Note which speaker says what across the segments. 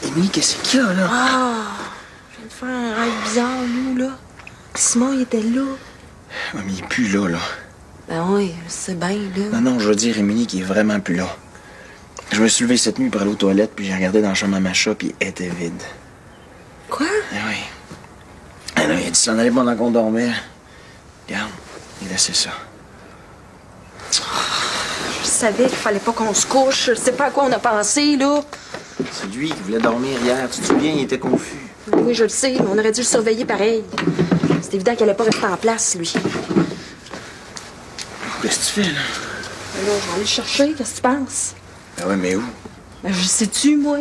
Speaker 1: Émilie, qu'est-ce qu'il y a, là?
Speaker 2: Ah! Je viens de faire un rêve bizarre, nous, là. Simon, il était là.
Speaker 1: Ouais, mais il est plus là, là.
Speaker 2: Ben oui, c'est bien, là.
Speaker 1: Non, je veux dire, Émilie, qui est vraiment plus là. Je me suis levé cette nuit pour aller aux toilettes, puis j'ai regardé dans la chambre à Macha, puis elle était vide.
Speaker 2: Quoi?
Speaker 1: Eh oui. Ah non, il a dit s'en aller pendant qu'on dormait. Regarde, il laissait ça.
Speaker 2: Je savais qu'il fallait pas qu'on se couche. Je sais pas à quoi on a pensé, là.
Speaker 1: C'est lui qui voulait dormir hier. Tu te souviens, il était confus.
Speaker 2: Oui, je le sais, mais on aurait dû le surveiller pareil. C'est évident qu'il allait pas rester en place, lui.
Speaker 1: Qu'est-ce que tu fais, là?
Speaker 2: Ben là, je vais aller le chercher. Qu'est-ce que tu penses?
Speaker 1: Ben ouais, mais où?
Speaker 2: Ben, je sais-tu, moi?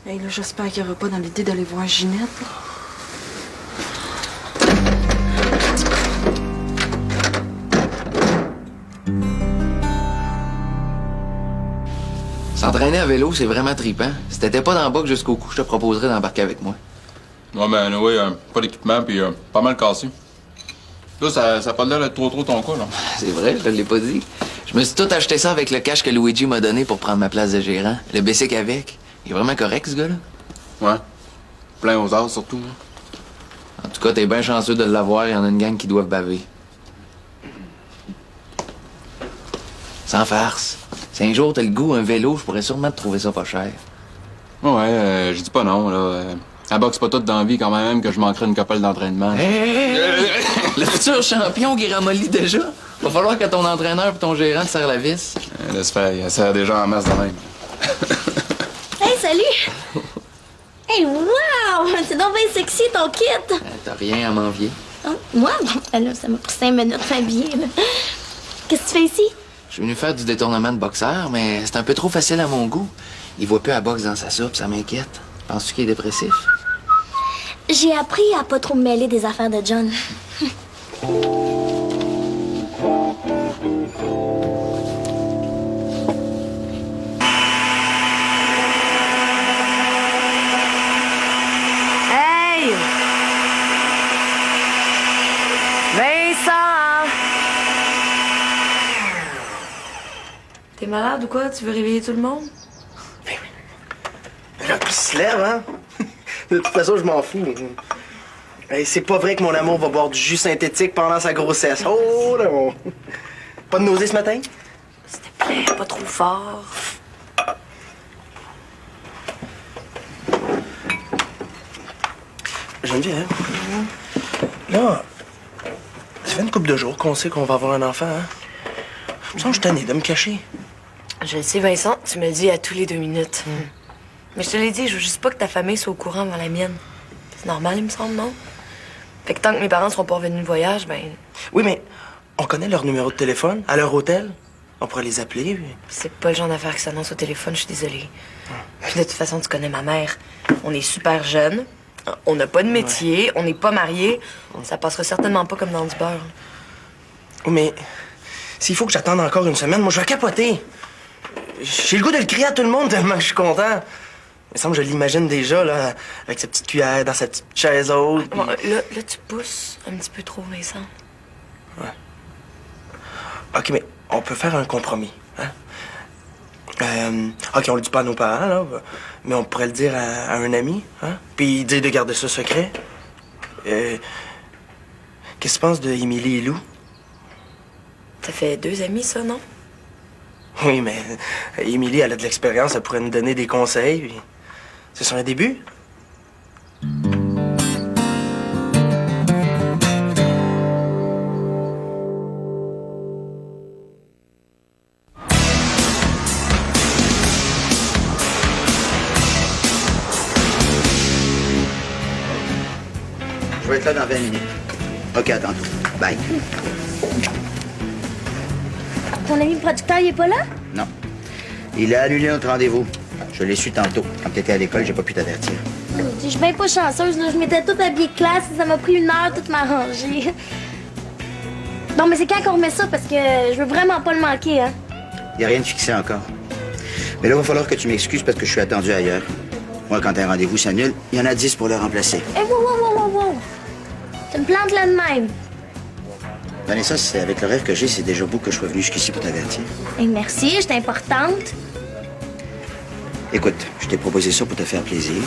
Speaker 2: Hey, là, j'espère qu'il n'y aura pas dans l'idée d'aller voir Ginette, là.
Speaker 3: S'entraîner à vélo, c'est vraiment trippant. Si t'étais pas dans le box jusqu'au cou, je te proposerais d'embarquer avec moi.
Speaker 4: Ouais, ben oui, pas d'équipement, puis pas mal cassé. Là, ça a pas l'air d'être trop ton cas, là.
Speaker 3: C'est vrai, je te l'ai pas dit. Je me suis tout acheté ça avec le cash que Luigi m'a donné pour prendre ma place de gérant. Le basic avec. Il est vraiment correct, ce gars-là.
Speaker 4: Ouais. Plein aux as, surtout. Là.
Speaker 3: En tout cas, t'es bien chanceux de l'avoir. Il y en a une gang qui doivent baver. Sans farce. Si un jour t'as le goût, un vélo, je pourrais sûrement te trouver ça pas cher.
Speaker 4: Ouais, je dis pas non, là. La boxe pas toute dans la vie, quand même, que je manquerais une couple d'entraînement.
Speaker 3: Le futur champion qui ramollit déjà. Va falloir que ton entraîneur et ton gérant te serrent la vis.
Speaker 4: Laisse faire, il sert déjà en masse de même.
Speaker 5: Hey, salut! Hey, wow! C'est donc bien sexy, ton kit!
Speaker 3: T'as rien à m'envier.
Speaker 5: Hein? Moi? Bon, là, ça m'a pris 5 minutes de m'habiller, là. Qu'est-ce que tu fais ici?
Speaker 3: Je suis venu faire du détournement de boxeur, mais c'est un peu trop facile à mon goût. Il voit plus la boxe dans sa soupe, ça m'inquiète. Penses-tu qu'il est dépressif?
Speaker 5: J'ai appris à pas trop me mêler des affaires de John.
Speaker 2: Hey! Vincent! T'es malade ou quoi? Tu veux réveiller tout le monde?
Speaker 6: Là, qui se lève, hein? De toute façon, je m'en fous. Hey, c'est pas vrai que mon amour va boire du jus synthétique pendant sa grossesse. Oh non! Pas de nausée ce matin?
Speaker 2: S'il te plaît, pas trop fort.
Speaker 6: Geneviève, là, ça fait une couple de jours qu'on sait qu'on va avoir un enfant, hein? Je me sens que je suis tanné de me cacher.
Speaker 7: Je le sais, Vincent, tu me le dis à tous les 2 minutes. Mais je te l'ai dit, je veux juste pas que ta famille soit au courant avant la mienne. C'est normal, il me semble, non? Fait que tant que mes parents seront pas revenus de voyage, ben...
Speaker 6: Oui, mais on connaît leur numéro de téléphone, à leur hôtel. On pourrait les appeler, puis...
Speaker 7: C'est pas le genre d'affaire qui s'annonce au téléphone, je suis désolée. Puis de toute façon, tu connais ma mère. On est super jeunes, on n'a pas de métier, on n'est pas mariés. Ça passera certainement pas comme dans du beurre.
Speaker 6: Oui, mais s'il faut que j'attende encore une semaine, moi, je vais capoter. J'ai le goût de le crier à tout le monde tellement que je suis content. Il me semble que je l'imagine déjà, là, avec sa petite cuillère dans sa petite chaise haute.
Speaker 7: Bon, là, tu pousses un petit peu trop, Vincent.
Speaker 6: Ouais. OK, mais on peut faire un compromis, hein? OK, on le dit pas à nos parents, là, mais on pourrait le dire à un ami, hein? Puis dire de garder ça secret. Qu'est-ce que tu penses de Émilie et Lou?
Speaker 7: Ça fait 2 amis, ça, non?
Speaker 6: Oui, mais Émilie, elle a de l'expérience, elle pourrait nous donner des conseils, puis... C'est sur un début?
Speaker 8: Je vais être là dans 20 minutes. OK, à tantôt. Bye.
Speaker 5: Ton ami producteur, il est pas là?
Speaker 8: Non. Il a annulé notre rendez-vous. Je l'ai su tantôt. Quand t'étais à l'école, j'ai pas pu t'avertir.
Speaker 5: Je suis bien pas chanceuse, là. Je m'étais toute habillée de classe et ça m'a pris 1 heure toute m'arranger. Non, mais c'est quand qu'on remet ça parce que je veux vraiment pas le manquer, hein?
Speaker 8: Y a rien de fixé encore. Mais là, il va falloir que tu m'excuses parce que je suis attendu ailleurs. Moi, quand un rendez-vous s'annule, il y en a 10 pour le remplacer.
Speaker 5: Eh, wow! Tu me plantes là de même.
Speaker 8: Vanessa, c'est avec le rêve que j'ai, c'est déjà beau que je sois venu jusqu'ici pour t'avertir.
Speaker 5: Eh, merci, j'étais importante.
Speaker 8: Écoute, je t'ai proposé ça pour te faire plaisir.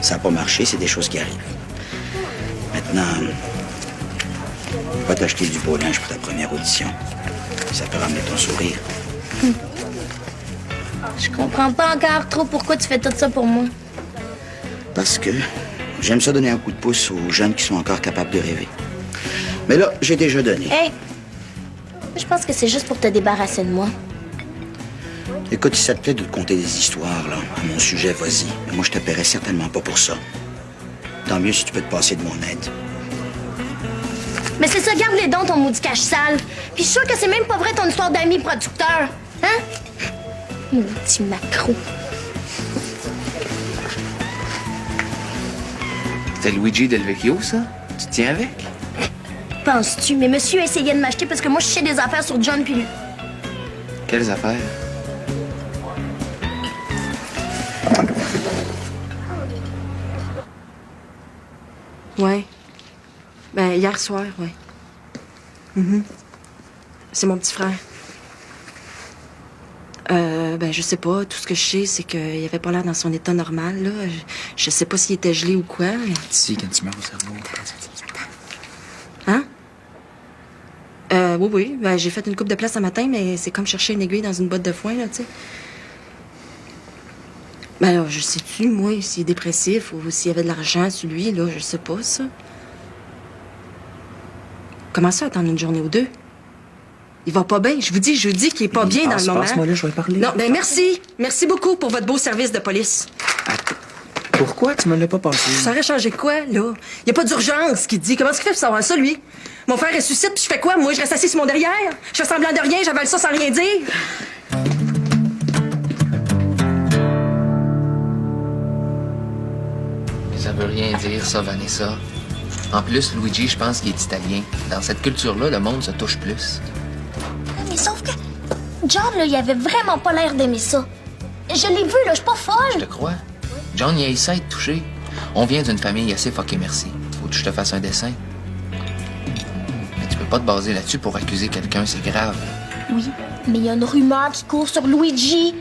Speaker 8: Ça n'a pas marché, c'est des choses qui arrivent. Maintenant, va t'acheter du beau linge pour ta première audition. Ça peut ramener ton sourire.
Speaker 5: Je comprends pas encore trop pourquoi tu fais tout ça pour moi.
Speaker 8: Parce que j'aime ça donner un coup de pouce aux jeunes qui sont encore capables de rêver. Mais là, j'ai déjà donné.
Speaker 5: Hey! Je pense que c'est juste pour te débarrasser de moi.
Speaker 8: Écoute, si ça te plaît de te conter des histoires, là, à mon sujet, vas-y. Mais moi, je te paierai certainement pas pour ça. Tant mieux si tu peux te passer de mon aide.
Speaker 5: Mais c'est ça, garde-les dents, ton maudit cache sale. Puis je suis sûre que c'est même pas vrai ton histoire d'ami producteur. Hein? Maudit macro.
Speaker 3: C'est Luigi Del Vecchio, ça? Tu te tiens avec?
Speaker 5: Penses-tu? Mais monsieur essayait de m'acheter parce que moi, je sais des affaires sur John puis lui.
Speaker 3: Quelles affaires?
Speaker 2: Ouais. Ben, hier soir, ouais. C'est mon petit frère. Ben, je sais pas. Tout ce que je sais, c'est qu'il avait pas l'air dans son état normal, là. Je sais pas s'il était gelé ou quoi.
Speaker 1: Si, quand tu meurs au cerveau.
Speaker 2: Hein? Oui. Ben, j'ai fait une coupe de place ce matin, mais c'est comme chercher une aiguille dans une botte de foin, là, tu sais. Ben, alors, je sais-tu, moi, s'il est dépressif ou s'il y avait de l'argent sur lui, là, je sais pas, ça. Comment ça, attendre une journée ou deux? Il va pas bien. Je vous dis qu'il est pas bien dans le moment.
Speaker 1: Passe-moi là, je vais parler.
Speaker 2: Non, ben merci. Merci beaucoup pour votre beau service de police.
Speaker 1: Pourquoi tu me l'as pas passé?
Speaker 2: Ça aurait changé quoi, là? Y a pas d'urgence, qui dit. Comment est-ce qu'il fait pour savoir ça, lui? Mon frère ressuscite, puis je fais quoi? Moi, je reste assis sur mon derrière? Je fais semblant de rien, j'avale ça sans rien dire?
Speaker 3: Ça veut rien dire, ça, Vanessa. En plus, Luigi, je pense qu'il est italien. Dans cette culture-là, le monde se touche plus.
Speaker 5: Mais sauf que John, là, il avait vraiment pas l'air d'aimer ça. Je l'ai vu, là, je suis pas
Speaker 3: Je
Speaker 5: folle.
Speaker 3: te crois. John, il a essayé de toucher. On vient d'une famille assez fuckée, merci. Faut que je te fasse un dessin. Mais tu peux pas te baser là-dessus pour accuser quelqu'un, c'est grave.
Speaker 5: Oui, mais il y a une rumeur qui court sur Luigi.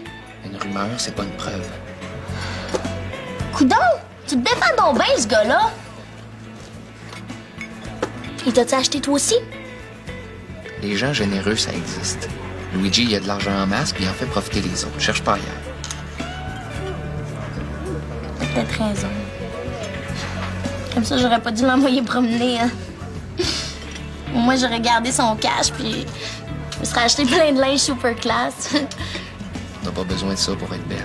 Speaker 3: Une rumeur, c'est pas une preuve.
Speaker 5: Coudon, tu te défends donc bien, ce gars-là. Il t'a-tu acheté toi aussi?
Speaker 3: Les gens généreux, ça existe. Luigi, il a de l'argent en masse, puis il en fait profiter les autres. Cherche pas ailleurs.
Speaker 5: T'as peut-être raison. Comme ça, j'aurais pas dû l'envoyer promener, hein. Moi, j'aurais gardé son cash, puis je me serais acheté plein de linge super classe.
Speaker 3: T'as pas besoin de ça pour être belle.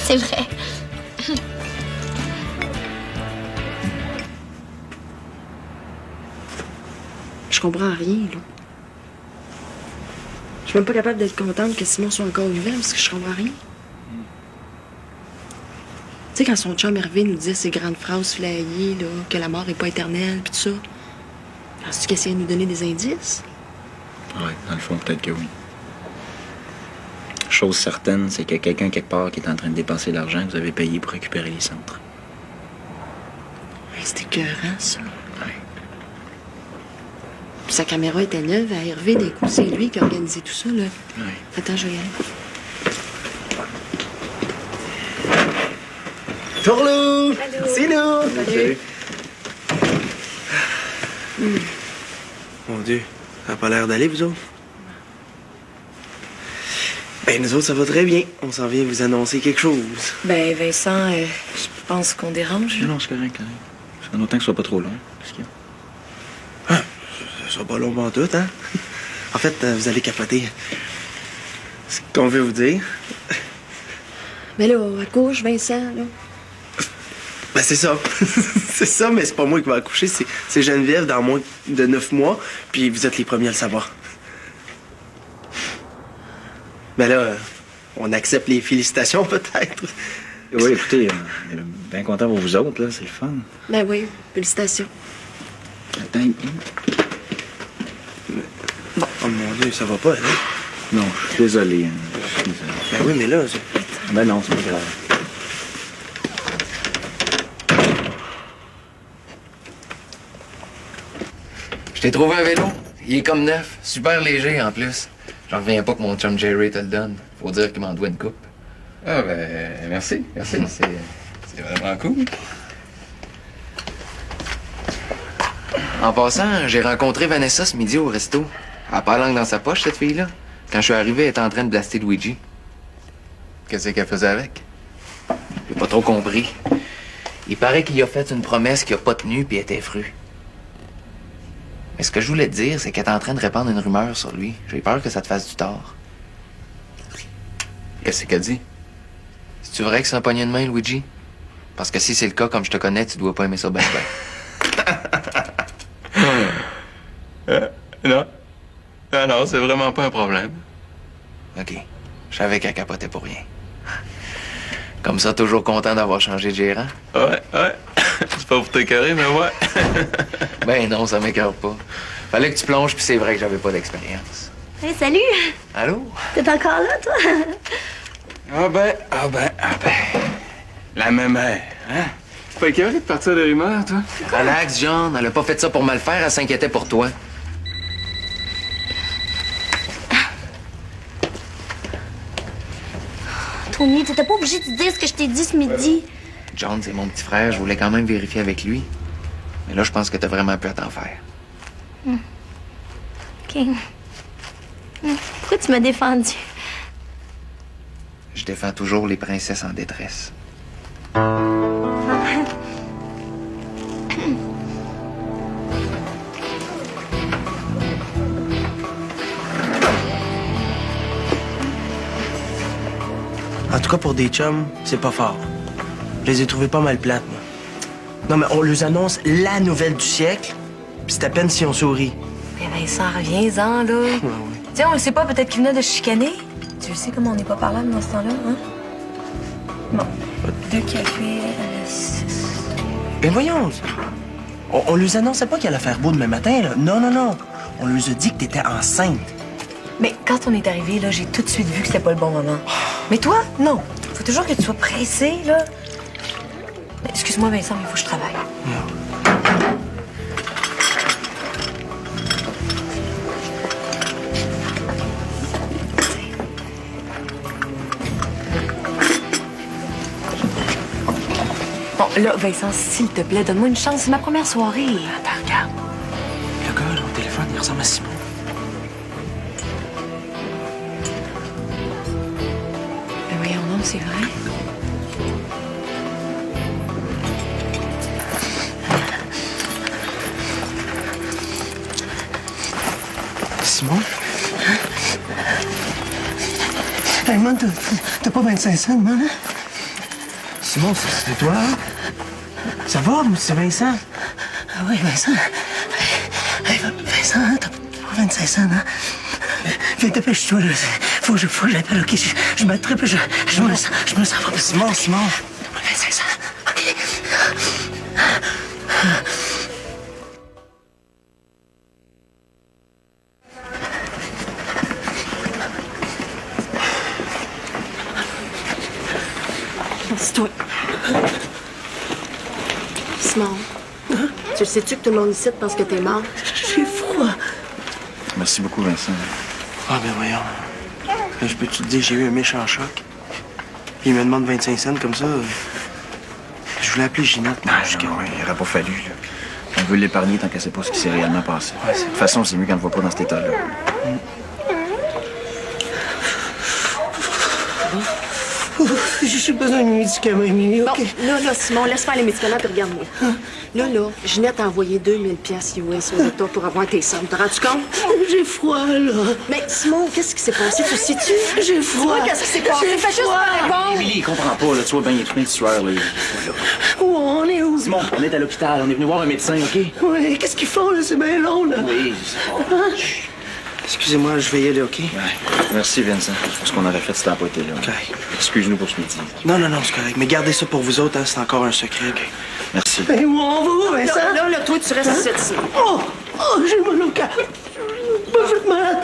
Speaker 5: C'est vrai.
Speaker 2: Je comprends rien, là. Je suis même pas capable d'être contente que Simon soit encore vivant parce que je comprends rien. Tu sais, quand son chum Hervé nous disait ces grandes phrases flyées, là, que la mort est pas éternelle, puis tout ça, penses-tu qu'il essayait de nous donner des indices?
Speaker 1: Ouais, dans le fond, peut-être que oui. Chose certaine, c'est qu'il y a quelqu'un quelque part qui est en train de dépenser l'argent que vous avez payé pour récupérer les centres.
Speaker 2: Ouais, c'était écœurant, ça.
Speaker 1: Ouais.
Speaker 2: Puis sa caméra était neuve à Hervé, d'un coup, c'est lui qui a organisé tout ça, là.
Speaker 1: Ouais.
Speaker 2: Attends, je vais y aller.
Speaker 6: Tourlou! C'est nous!
Speaker 2: Salut.
Speaker 6: Mon Dieu, ça a pas l'air d'aller, vous autres? Ben, nous autres, ça va très bien. On s'en vient vous annoncer quelque chose.
Speaker 7: Ben, Vincent, je pense qu'on dérange.
Speaker 1: Non, c'est correct, correct. C'est en autant que ce soit pas trop long. Qu'est-ce qu'il y a?
Speaker 6: Ah, ça sera pas long en tout, hein? En fait, vous allez capoter. Ce qu'on veut vous dire,
Speaker 2: Mais là, accouche, Vincent, là.
Speaker 6: ben c'est ça. C'est ça, mais c'est pas moi qui vais accoucher, c'est Geneviève dans moins de 9 mois, puis vous êtes les premiers à le savoir. Ben là, on accepte les félicitations, peut-être.
Speaker 1: Oui, écoutez, bien content pour vous autres, là, c'est le fun.
Speaker 2: Ben oui, félicitations.
Speaker 1: Attends.
Speaker 6: Oh mon Dieu, ça va pas, hein?
Speaker 1: Non, je suis désolé. Hein. Je suis désolé.
Speaker 6: Ben oui, mais là,
Speaker 1: Ben non, c'est pas grave.
Speaker 3: Je t'ai trouvé un vélo. Il est comme neuf. Super léger, en plus. J'en reviens pas que mon chum Jerry te le donne. Faut dire qu'il m'en doit une coupe.
Speaker 4: Ah, ben, merci. C'est vraiment cool.
Speaker 3: En passant, j'ai rencontré Vanessa ce midi au resto. Elle a pas la langue dans sa poche, cette fille-là. Quand je suis arrivé, elle était en train de blaster Luigi.
Speaker 4: Qu'est-ce qu'elle faisait avec?
Speaker 3: J'ai pas trop compris. Il paraît qu'il a fait une promesse qu'il a pas tenue puis elle était fru. Mais ce que je voulais te dire, c'est qu'elle est en train de répandre une rumeur sur lui. J'ai peur que ça te fasse du tort.
Speaker 4: Qu'est-ce qu'elle dit?
Speaker 3: C'est-tu vrai que c'est un poignet de main, Luigi? Parce que si c'est le cas, comme je te connais, tu dois pas aimer ça ben ben.
Speaker 4: Non. Ah non, c'est vraiment pas un problème.
Speaker 3: OK. Je savais qu'elle capotait pour rien. Comme ça, toujours content d'avoir changé de gérant?
Speaker 4: Ouais. C'est pas pour t'écœurer, mais ouais.
Speaker 3: Ben non, ça m'écœure pas. Fallait que tu plonges, puis c'est vrai que j'avais pas d'expérience.
Speaker 5: Hey, salut!
Speaker 3: Allô?
Speaker 5: T'es encore là, toi?
Speaker 4: Ah ben. La même mère, hein? Pas écœuré de partir de rumeurs, toi?
Speaker 3: Relax, John. Elle a pas fait ça pour mal faire, elle s'inquiétait pour toi.
Speaker 5: Tony, t'étais pas obligé de dire ce que je t'ai dit ce midi.
Speaker 3: John, c'est mon petit frère. Je voulais quand même vérifier avec lui. Mais là, je pense que t'as vraiment pu à t'en faire.
Speaker 5: OK. Pourquoi tu m'as défendu?
Speaker 3: Je défends toujours les princesses en détresse.
Speaker 6: En tout cas, pour des chums, c'est pas fort. Je les ai trouvés pas mal plates, moi. Non, mais on leur annonce la nouvelle du siècle, puis c'est à peine si on sourit.
Speaker 7: Mais Vincent, reviens-en, là. Tiens, on le sait pas, peut-être qu'il venait de chicaner. Tu le sais comment on n'est pas parlable dans ce temps-là, hein? Bon. 2 cafés à la 6.
Speaker 6: Ben voyons. On leur annonçait pas qu'il allait faire beau demain matin, là. Non. On leur a dit que t'étais enceinte.
Speaker 7: Mais quand on est arrivé, là, j'ai tout de suite vu que c'était pas le bon moment. Mais toi, non. Faut toujours que tu sois pressé, là. Excuse-moi, Vincent, mais il faut que je travaille. Bon, là, Vincent, s'il te plaît, donne-moi une chance. C'est ma première soirée.
Speaker 6: Attends, regarde. Le gars, là, au téléphone, il ressemble à Simon.
Speaker 7: Ben voyons donc, c'est vrai.
Speaker 6: Simon? Hey, man, t'as pas 25 cents, man, hein? Simon, c'est toi, hein? Ça va, c'est Vincent? Ah oui, Vincent. Hey, Vincent, hein, t'as pas 25 cents, hein? Viens, dépêche-toi, là. Faut que j'appelle, OK? Je m'attrape, je me sens pas. Simon. T'as pas 25 cents, OK?
Speaker 2: C'est toi. Simon, tu le sais-tu que tout le monde ici pense que t'es mort?
Speaker 6: J'ai froid.
Speaker 1: Merci beaucoup, Vincent.
Speaker 6: Ah, ben voyons. Là, je peux-tu te dire, j'ai eu un méchant choc. Il me demande 25 cents comme ça. Je voulais appeler Ginette.
Speaker 1: Non, il aurait pas fallu, là. On veut l'épargner tant qu'elle sait pas ce qui s'est réellement passé. De toute façon, c'est mieux qu'elle ne voit pas dans cet état-là.
Speaker 6: J'ai besoin de médicaments, Émilie, OK?
Speaker 2: Bon, là, Simon, laisse faire les médicaments puis regarde-moi. Là, Ginette a envoyé 2000 piastres US au docteur pour avoir tes sommes. T'as rendu compte?
Speaker 6: J'ai froid, là.
Speaker 2: Mais Simon, qu'est-ce qui s'est passé? Tu sais-tu?
Speaker 6: J'ai froid.
Speaker 2: Toi, qu'est-ce qui s'est passé? Fais juste me répondre.
Speaker 1: Émilie, il comprend pas, là. Tu vois bien, il est plein de sueur, là.
Speaker 6: Où on est où?
Speaker 1: Simon, on est à l'hôpital. On est venu voir un médecin, OK?
Speaker 6: Oui, qu'est-ce qu'ils font, là? C'est bien long, là.
Speaker 1: Oui, je sais pas.
Speaker 6: Excusez-moi, je vais y aller, OK?
Speaker 1: Ouais. Merci, Vincent. Ce qu'on aurait fait si t'as pas été là.
Speaker 6: OK.
Speaker 1: Excuse-nous pour ce midi.
Speaker 6: Non, c'est correct. Mais gardez ça pour vous autres, hein, c'est encore un secret. OK.
Speaker 1: Merci.
Speaker 6: Ben, où on va, où, Vincent?
Speaker 2: Là, toi, tu restes ici.
Speaker 6: Oh, j'ai mal au cœur. Pas fait mal.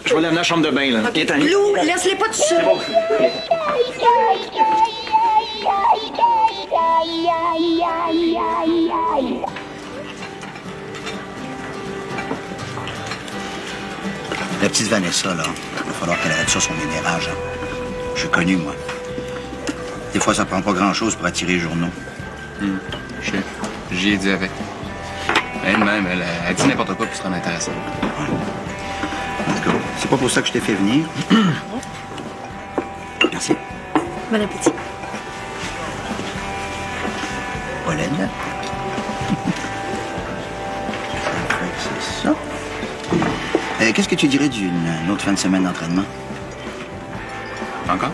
Speaker 1: Je vais l'amener à la chambre de bain, là.
Speaker 2: OK. Lou, laisse-les pas tout seul.
Speaker 8: La petite Vanessa, là, falloir qu'elle arrête ça, son ménérage. Hein. Je suis connu, moi. Des fois, ça prend pas grand-chose pour attirer les journaux.
Speaker 4: Je sais. J'y ai dit avec. Elle-même, elle dit n'importe quoi pour se rendre intéressante.
Speaker 8: En tout cas, c'est pas pour ça que je t'ai fait venir. Merci.
Speaker 5: Bon appétit.
Speaker 8: Pauline. C'est ça. Qu'est-ce que tu dirais d'une autre fin de semaine d'entraînement?
Speaker 4: Encore?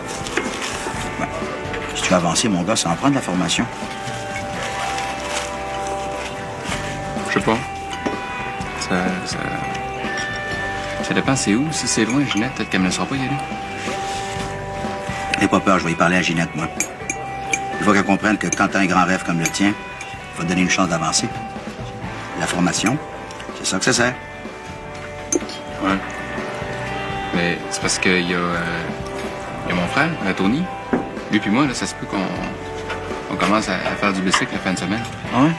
Speaker 8: Si tu veux avancer, mon gars, ça en prend de la formation.
Speaker 4: Je sais pas. Ça dépend c'est où. Si c'est loin, Ginette, peut-être qu'elle me laissera pas y aller.
Speaker 8: N'aie pas peur, je vais y parler à Ginette, moi. Il faut qu'elle comprenne que quand t'as un grand rêve comme le tien, il faut te donner une chance d'avancer. La formation, c'est ça que ça sert.
Speaker 4: Ouais. Mais c'est parce qu'il y a mon frère, Tony. Lui puis moi, là, ça se peut qu'on commence à faire du bicycle la fin de semaine.
Speaker 8: Ah ouais?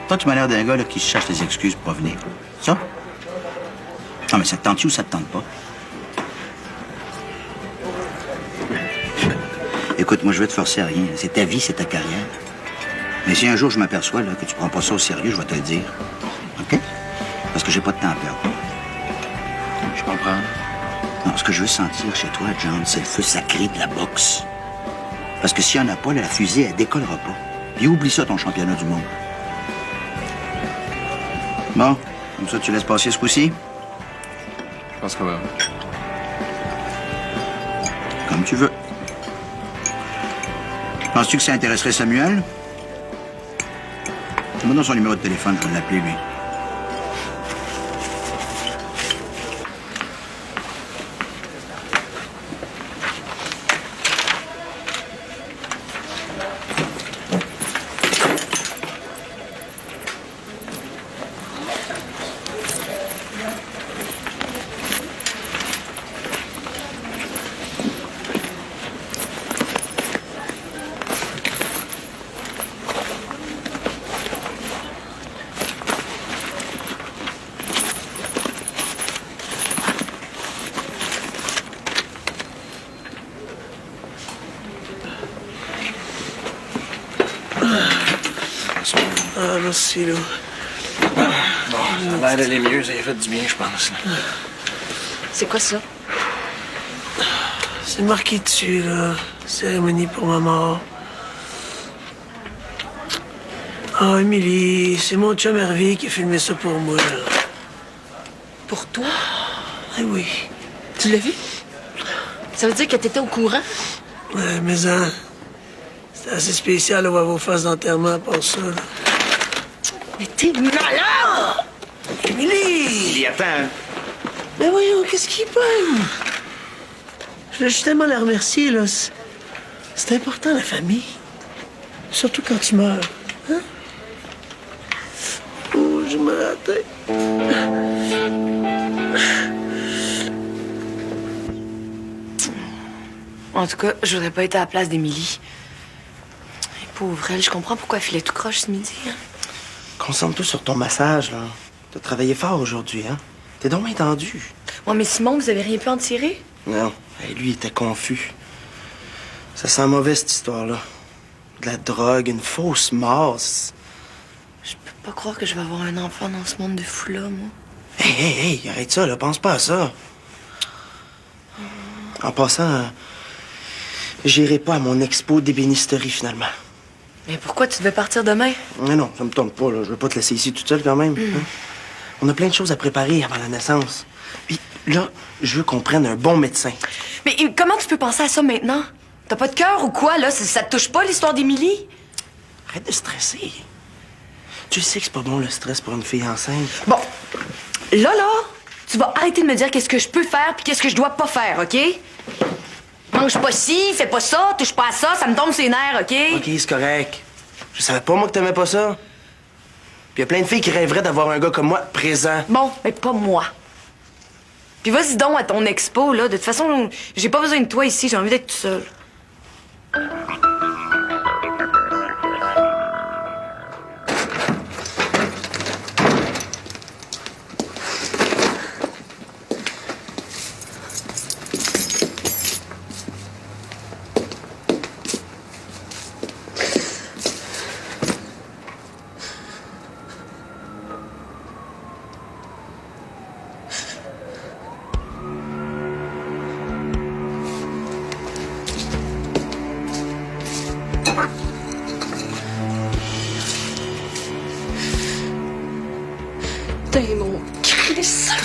Speaker 8: Toi, tu m'as l'air d'un gars là, qui se cherche des excuses pour pas venir. Ça? Non, mais ça te tente-tu ou ça te tente pas? Écoute, moi, je vais te forcer à rien. C'est ta vie, c'est ta carrière. Mais si un jour je m'aperçois là, que tu prends pas ça au sérieux, je vais te le dire. OK? Parce que j'ai pas de temps à perdre.
Speaker 4: Je comprends.
Speaker 8: Non, ce que je veux sentir chez toi, John, c'est le feu sacré de la boxe. Parce que s'il y en a pas, là, la fusée, elle décollera pas. Puis oublie ça, ton championnat du monde. Bon, comme ça, tu laisses passer ce coup-ci?
Speaker 4: Je pense que va.
Speaker 8: Comme tu veux. Penses-tu que ça intéresserait Samuel? Donne-moi donc son numéro de téléphone, je vais l'appeler, lui.
Speaker 6: Ah, merci, Lou.
Speaker 1: Bon, ça a l'air d'aller mieux, ça a fait du bien, je pense.
Speaker 2: C'est quoi ça?
Speaker 6: C'est marqué dessus, là. Cérémonie pour ma mort. Ah, Émilie, c'est mon chum Hervé qui a filmé ça pour moi, là.
Speaker 2: Pour toi?
Speaker 6: Ah oui.
Speaker 2: Tu l'as vu? Ça veut dire que t'étais au courant?
Speaker 6: Ouais, mais hein, c'était assez spécial de voir vos faces d'enterrement pour ça, là.
Speaker 2: Mais t'es malade!
Speaker 6: Émilie!
Speaker 1: Il attend.
Speaker 6: Mais voyons, qu'est-ce qu'il pogne? Je voulais justement la remercier, là. C'est important, la famille. Surtout quand tu meurs. Hein? Oh, j'ai mal à la tête.
Speaker 7: En tout cas, je voudrais pas être à la place d'Émilie. Et pauvre elle, je comprends pourquoi elle filait tout croche ce midi. Hein?
Speaker 6: Concentre-toi sur ton massage, là. T'as travaillé fort aujourd'hui, hein? T'es donc bien tendu.
Speaker 7: Ouais, mais Simon, vous avez rien pu en tirer?
Speaker 6: Non. Hey, lui, il était confus. Ça sent mauvais, cette histoire-là. De la drogue, une fausse mort.
Speaker 7: Je peux pas croire que je vais avoir un enfant dans ce monde de fou-là, moi.
Speaker 6: Hey, arrête ça, là. Pense pas à ça. En passant, j'irai pas à mon expo d'ébénisterie, finalement.
Speaker 7: Mais pourquoi tu devais partir demain?
Speaker 6: Mais non, ça me tombe pas, là. Je veux pas te laisser ici toute seule, quand même. Hein? On a plein de choses à préparer avant la naissance. Puis là, je veux qu'on prenne un bon médecin.
Speaker 7: Mais comment tu peux penser à ça maintenant? T'as pas de cœur ou quoi, là? Ça te touche pas, l'histoire d'Émilie?
Speaker 6: Arrête de stresser. Tu sais que c'est pas bon, le stress, pour une fille enceinte.
Speaker 7: Bon, là, tu vas arrêter de me dire qu'est-ce que je peux faire puis qu'est-ce que je dois pas faire, OK? Mange pas ci, fais pas ça, touche pas à ça, ça me tombe ses nerfs, OK?
Speaker 6: OK, c'est correct. Je savais pas, moi, que t'aimais pas ça. Puis y a plein de filles qui rêveraient d'avoir un gars comme moi présent.
Speaker 7: Bon, mais pas moi. Puis vas-y donc à ton expo, là. De toute façon, j'ai pas besoin de toi ici, j'ai envie d'être tout seul.
Speaker 2: T'es mon Chris.